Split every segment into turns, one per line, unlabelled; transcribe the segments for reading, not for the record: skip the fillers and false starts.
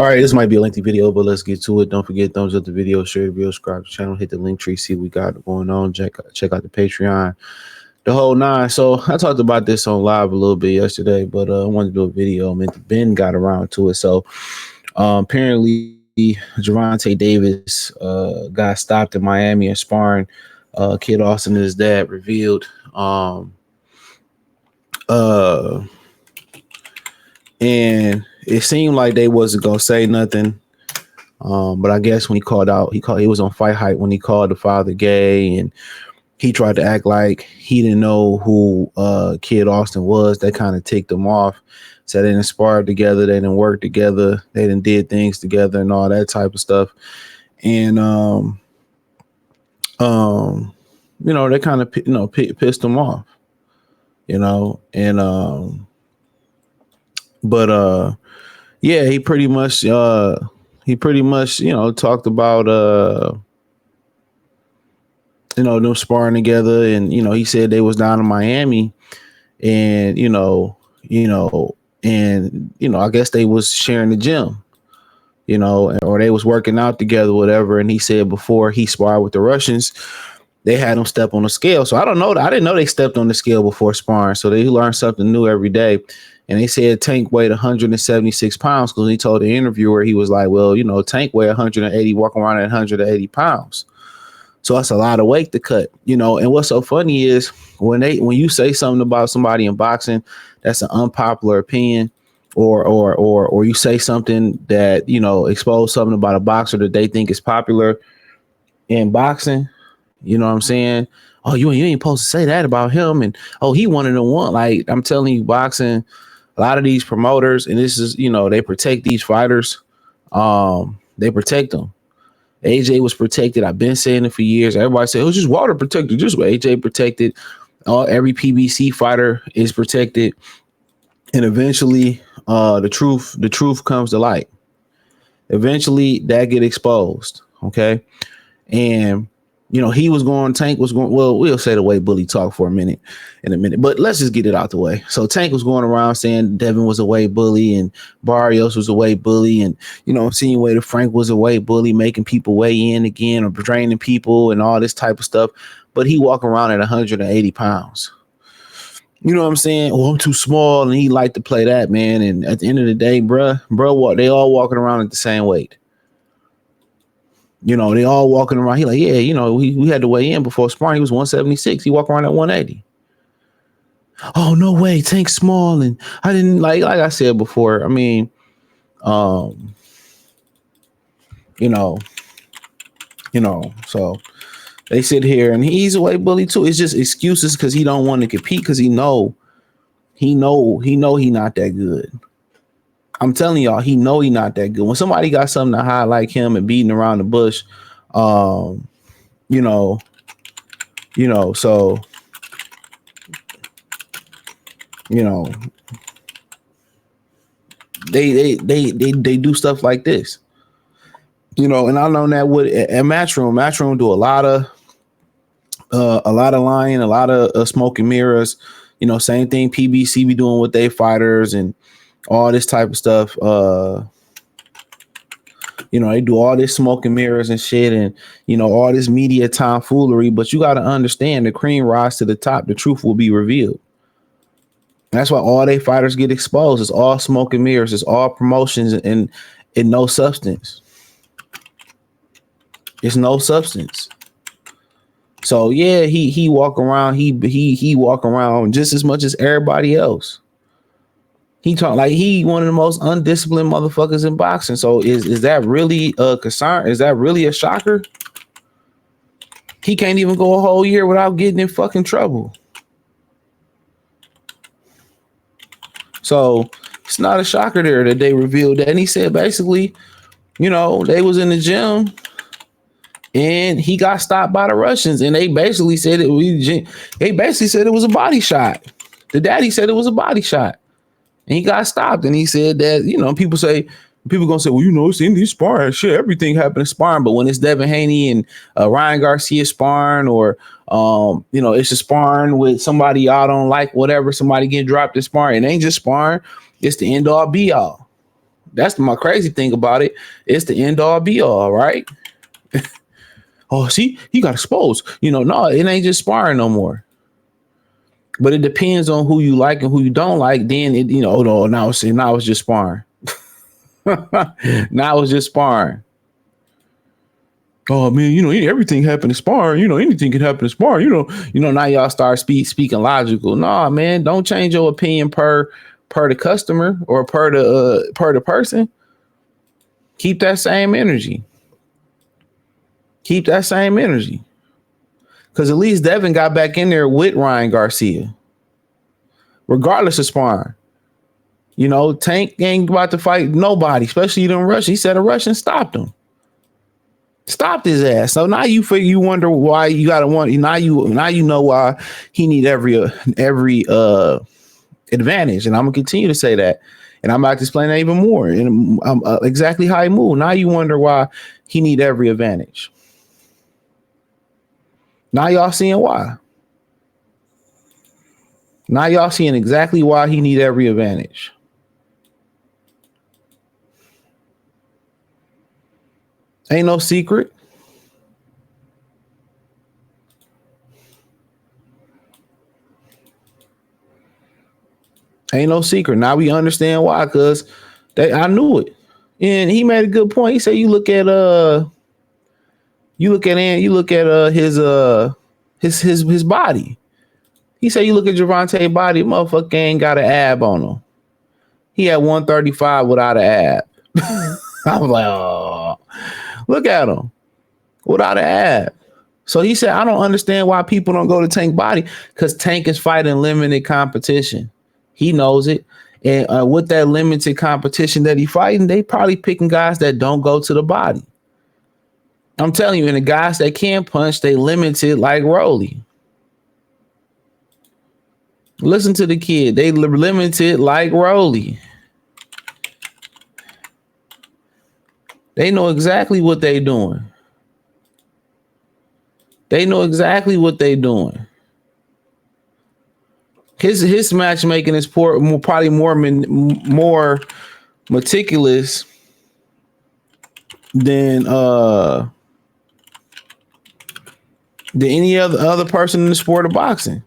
right, this might be a lengthy video, but let's get to it. Don't forget, thumbs up the video, share the video, subscribe to the channel, hit the link tree, see what we got going on. Check out the Patreon, the whole nine. So I talked about this on live a little bit yesterday, but I wanted to do a video. Ben got around to it. So apparently Gervonta Davis got stopped in Miami and sparring. Kid Austin and his dad revealed. And it seemed like they wasn't gonna say nothing. But I guess when he was on Fight Hype when he called the father gay, and he tried to act like he didn't know who Kid Austin was. That kind of ticked him off. Said they didn't spar together, they didn't work together, they didn't did things together and all that type of stuff. And they kind of pissed him off, and yeah, he pretty much talked about them sparring together, and he said they was down in Miami, and I guess they was sharing the gym, or they was working out together, whatever. And he said before he sparred with the Russians, they had him step on the scale. So I don't know. I didn't know they stepped on the scale before sparring. So they learned something new every day. And they said Tank weighed 176 pounds because he told the interviewer, he was like, well, Tank weighed 180, walking around at 180 pounds. So that's a lot of weight to cut, And what's so funny is when you say something about somebody in boxing, that's an unpopular opinion, or you say something that, expose something about a boxer that they think is popular in boxing, you know what I'm saying? Oh, you ain't supposed to say that about him. And, oh, he one of the one. Like, I'm telling you, boxing, a lot of these promoters, and this is, they protect these fighters. They protect them. AJ was protected. I've been saying it for years. Everybody say, oh, just water protected. Just AJ protected. Every PBC fighter is protected. And eventually, the truth comes to light. Eventually, that get exposed. Okay. And Tank was going, well, we'll say the way Bully talk for a minute, but let's just get it out the way. So Tank was going around saying Devin was a weight bully and Barrios was a weight bully, and, insinuated Frank was a weight bully, making people weigh in again or draining people and all this type of stuff. But he walk around at 180 pounds. You know what I'm saying? Oh, I'm too small. And he liked to play that, man. And at the end of the day, bro, they all walking around at the same weight. They all walking around. He like, yeah, we had to weigh in before sparring. He was 176. He walked around at 180. Oh, no way. Tank's small. And I didn't like I said before. I mean, so they sit here and he's a weight bully too. It's just excuses because he don't want to compete because he know he not that good. I'm telling y'all, he not that good. When somebody got something to hide like him and beating around the bush, so they do stuff like this, and I know that at Matchroom do a lot of lying, a lot of smoke and mirrors, same thing PBC be doing with their fighters and all this type of stuff. They do all this smoke and mirrors and shit, and all this media tomfoolery. But you got to understand, the cream rise to the top. The truth will be revealed. That's why all they fighters get exposed. It's all smoke and mirrors. It's all promotions and no substance. It's no substance. So yeah, he walk around. He walk around just as much as everybody else. He talk like he one of the most undisciplined motherfuckers in boxing. So is that really a concern? Is that really a shocker? He can't even go a whole year without getting in fucking trouble. So it's not a shocker there that they revealed that. And he said basically, they was in the gym and he got stopped by the Russians, and they basically said it was a body shot. The daddy said it was a body shot. And he got stopped, and he said that, people gonna say, well, it's in these sparring. Shit, everything happened in sparring. But when it's Devin Haney and Ryan Garcia sparring, or it's a sparring with somebody y'all don't like, whatever, somebody getting dropped in sparring, it ain't just sparring. It's the end all be all. That's my crazy thing about it. It's the end all be all, right? Oh, see, he got exposed. No, it ain't just sparring no more. But it depends on who you like and who you don't like. Then oh no, now it's just sparring. Now it's just sparring. Oh man, everything happened to sparring. Anything can happen to sparring. Now y'all start speaking logical. No, man, don't change your opinion per the customer or per the person. Keep that same energy. Keep that same energy. Because at least Devin got back in there with Ryan Garcia, regardless of sparring. Tank ain't about to fight nobody, especially them Russians. He said a Russian stopped him. Stopped his ass. So now you wonder why you gotta want. Now you know why he need every advantage, and I'm gonna continue to say that, and I'm about to explain that even more, and exactly how he moved. Now you wonder why he need every advantage. Now y'all seeing why. Now y'all seeing exactly why he need every advantage. Ain't no secret. Ain't no secret. Now we understand why, because I knew it. And he made a good point. He said you look at his body. He said you look at Gervonta's body, motherfucker ain't got an ab on him. He had 135 without an ab. I was like, oh, look at him without an ab. So he said, I don't understand why people don't go to Tank body, because Tank is fighting limited competition. He knows it. And with that limited competition that he fighting, they probably picking guys that don't go to the body. I'm telling you, and the guys that can punch, they limited like Rolly. Listen to the kid. They limited like Rolly. They know exactly what they doing. They know exactly what they doing. His matchmaking is probably more meticulous than any other person in the sport of boxing.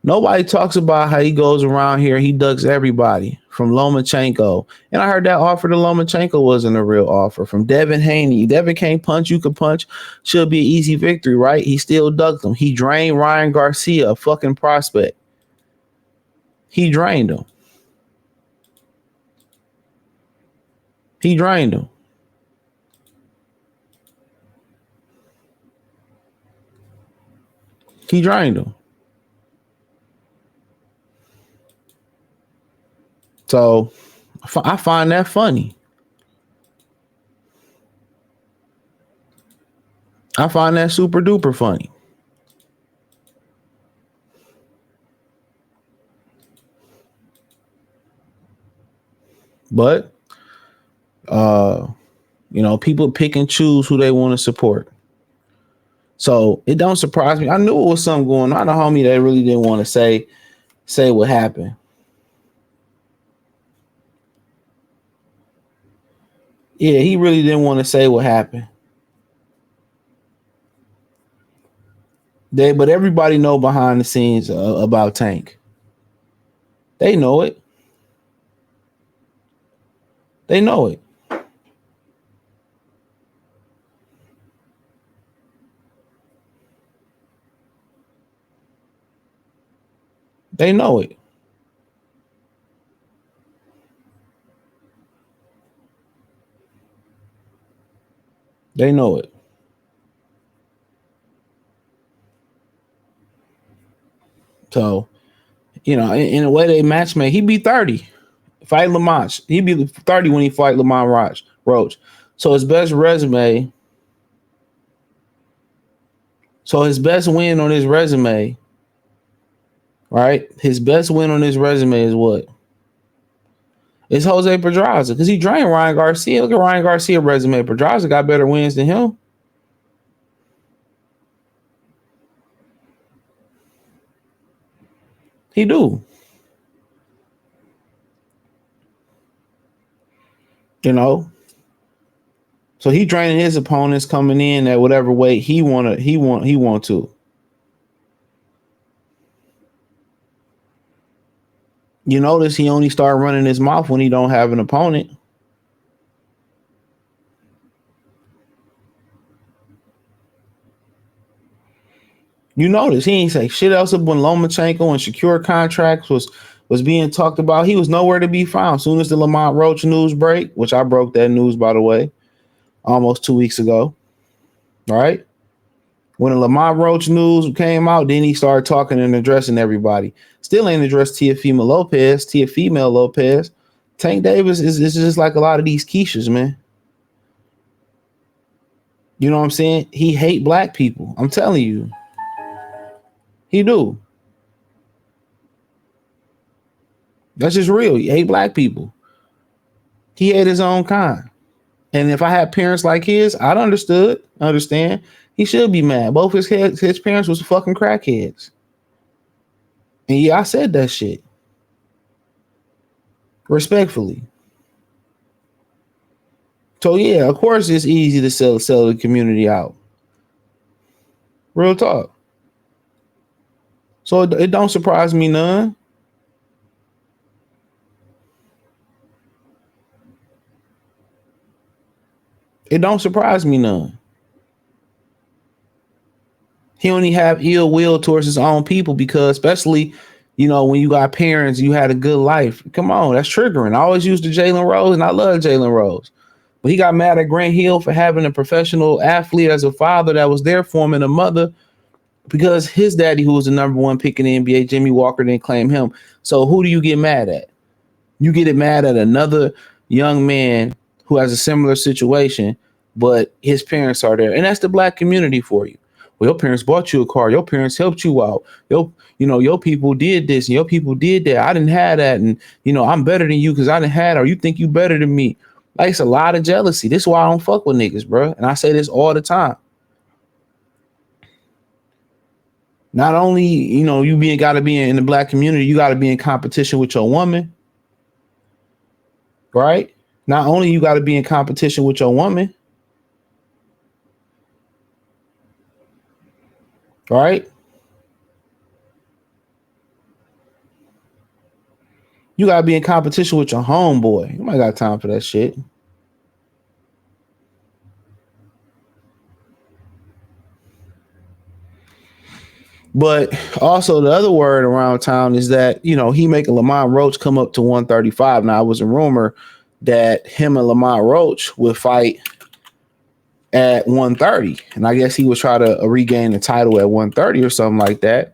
Nobody talks about how he goes around here. He ducks everybody from Lomachenko. And I heard that offer to Lomachenko wasn't a real offer. From Devin Haney. Devin can't punch. You can punch. Should be an easy victory, right? He still ducked him. He drained Ryan Garcia, a fucking prospect. He drained him. He drained him. He drained him. So I find that funny. I find that super duper funny. But people pick and choose who they want to support. So it don't surprise me. I knew it was something going on. The homie that really didn't want to say what happened. Yeah, he really didn't want to say what happened. But everybody know behind the scenes about Tank. They know it. They know it. They know it. They know it. So, in a way they matchmake. He be 30. Fight Lamont. He be 30 when he fight Lamont Roach. So his best resume. So his best win on his resume, right? His best win on his resume is what? It's Jose Pedraza, because he drained Ryan Garcia. Look at Ryan Garcia's resume. Pedraza got better wins than him. He do. You know, so he training his opponents coming in at whatever weight he want to. You notice he only start running his mouth when he don't have an opponent. You notice he ain't say shit else up when Lomachenko and secure contracts was being talked about. He was nowhere to be found. Soon as the Lamont Roach news break, which I broke that news, by the way, almost 2 weeks ago. All right. When the Lamont Roach news came out, then he started talking and addressing everybody. Still ain't addressed Teofimo Lopez. Tank Davis is just like a lot of these Keishas, man. You know what I'm saying? He hate black people. I'm telling you. He do. That's just real. He hate black people. He hate his own kind. And if I had parents like his, I'd understand. He should be mad. Both his parents was fucking crackheads. And yeah, I said that shit. Respectfully. So yeah, of course it's easy to sell the community out. Real talk. So it don't surprise me none. It don't surprise me none. He only have ill will towards his own people because, especially, you know, when you got parents, you had a good life. Come on, that's triggering. I always use the Jalen Rose, and I love Jalen Rose. But he got mad at Grant Hill for having a professional athlete as a father that was there for him and a mother because his daddy, who was the number one pick in the NBA, Jimmy Walker, didn't claim him. So who do you get mad at? You get mad at another young man who has a similar situation, but his parents are there. And that's the black community for you. Well, your parents bought you a car. Your parents helped you out. Your people did this and your people did that. I didn't have that. And, I'm better than you because I didn't have it. Or you think you better than me. Like, it's a lot of jealousy. This is why I don't fuck with niggas, bro. And I say this all the time. Not only, you got to be in the black community, you got to be in competition with your woman. Right? Not only you got to be in competition with your woman. Right? You got to be in competition with your homeboy. You might got time for that shit. But also the other word around town is that, he making Lamont Roach come up to 135. Now, it was a rumor that him and Lamont Roach would fight at 130. And I guess he would try to regain the title at 130 or something like that.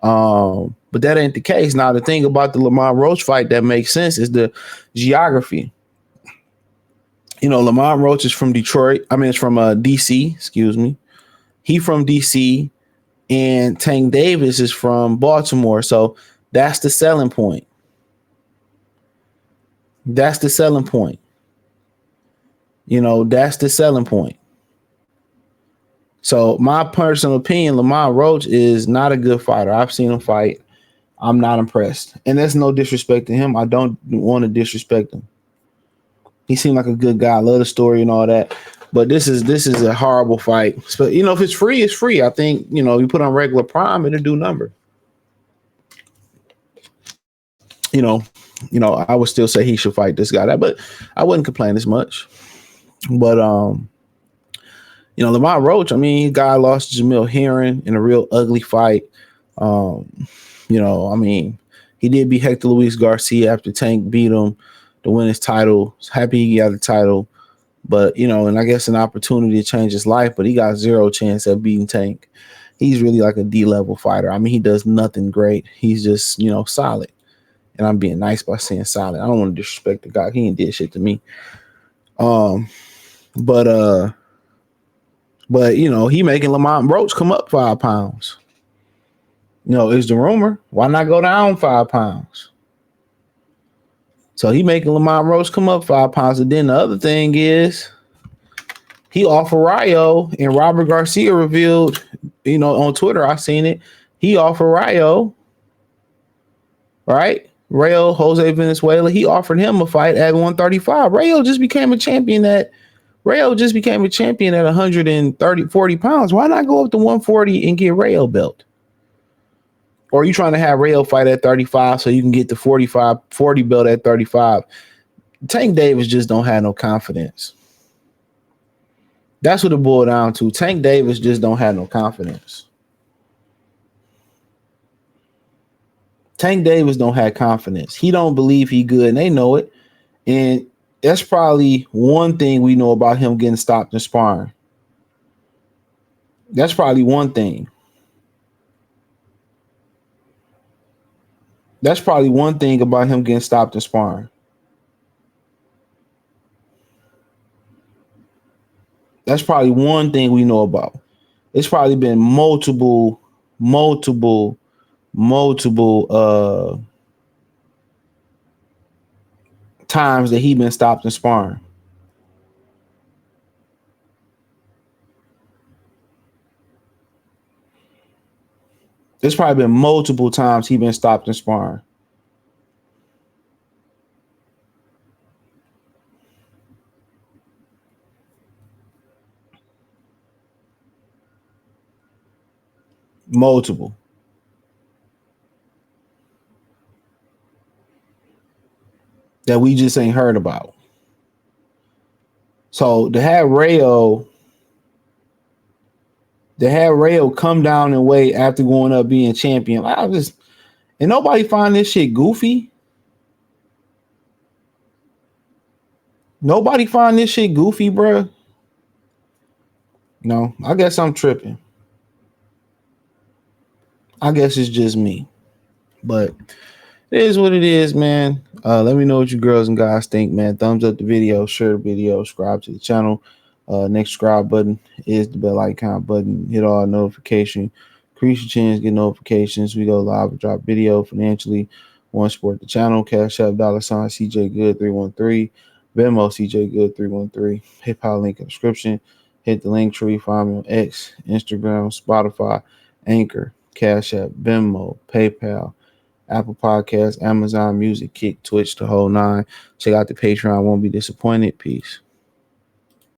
But that ain't the case. Now, the thing about the Lamont Roach fight that makes sense is the geography. Lamont Roach is from Detroit. It's from DC, excuse me. He from DC. And Tank Davis is from Baltimore. So that's the selling point. That's the selling point. That's the selling point. So my personal opinion, Lamont Roach is not a good fighter. I've seen him fight. I'm not impressed. And that's no disrespect to him. I don't want to disrespect him. He seemed like a good guy. I love the story and all that. But this is a horrible fight. So, if it's free, it's free. I think, you put on regular prime, it'll do number. I would still say he should fight this guy. But I wouldn't complain as much. But, Lamont Roach, guy lost Jamil Herring in a real ugly fight. He did beat Hector Luis Garcia after Tank beat him to win his title. Happy he got the title. But, and I guess an opportunity to change his life, but he got zero chance at beating Tank. He's really like a D-level fighter. He does nothing great. He's just, solid. And I'm being nice by saying solid. I don't want to disrespect the guy. He ain't did shit to me. But he making Lamont Roach come up 5 pounds. Is the rumor. Why not go down 5 pounds? So he making Lamont Roach come up 5 pounds. And then the other thing is he offered Rayo, and Robert Garcia revealed, on Twitter, I seen it. He offered Rayo, right? Rayo, Jose Venezuela, he offered him a fight at 135. Rayo just became a champion at 40 pounds. Why not go up to 140 and get Rayo belt? Or are you trying to have Rayo fight at 35 so you can get the 40 belt at 35? Tank Davis just don't have no confidence. That's what it boiled down to. Tank Davis just don't have no confidence. Tank Davis don't have confidence. He don't believe he good, and they know it. And that's probably one thing we know about him getting stopped in sparring. That's probably one thing. That's probably one thing about him getting stopped in sparring. That's probably one thing we know about. It's probably been multiple times that he been stopped in sparring. There's probably been multiple times he been stopped in sparring. Multiple. That we just ain't heard about. So to have Rayo come down and weight after going up being champion, and nobody find this shit goofy. Nobody find this shit goofy, bro. No, I guess I'm tripping. I guess it's just me. But it is what it is, man. Let me know what you girls and guys think, man. Thumbs up the video, share the video, subscribe to the channel. Next subscribe button is the bell icon button. Hit all notification. Increase your chance, get notifications. We go live and drop video financially. Want to support the channel? Cash App $ CJ Good 313. Venmo CJ Good 313. PayPal link in the description. Hit the link tree. Find me on X, Instagram, Spotify, Anchor, Cash App, Venmo, PayPal, Apple Podcasts, Amazon Music, Kick, Twitch, the whole nine. Check out the Patreon. Won't be disappointed. Peace.